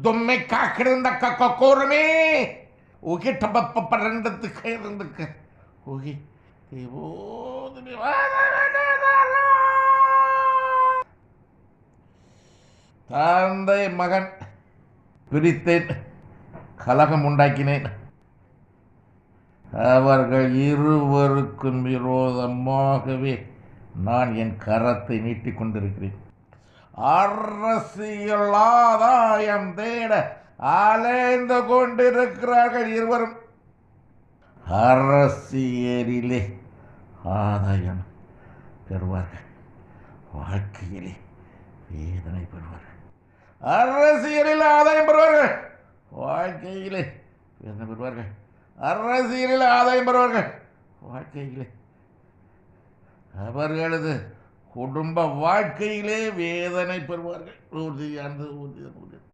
தும்மை காக்கிருந்த கோரமே உகி டப்பரண்டத்துக்கு இருந்துக்கு உகி தந்தை மகன் பிரித்தேன், கலகம் உண்டாக்கினேன். அவர்கள் இருவருக்கும் விரோதமாகவே நான் என் கரத்தை நீட்டிக் கொண்டிருக்கிறேன். அரசியல் ஆதாயம் தேட அலைந்து கொண்டிருக்கிறார்கள் இருவரும். அரசியலிலே ஆதாயம் பெறுவார்கள், வாழ்க்கையிலே வேதனை பெறுவார்கள். அரசியலில் ஆதாயம் பெறுவார்கள், வாழ்க்கையிலே வேதனை பெறுவார்கள். அரசியலில் ஆதாயம் பெறுவார்கள், வாழ்க்கையிலே அவர்களது குடும்ப வாழ்க்கையிலே வேதனை பெறுவார்கள். உறுதியானது.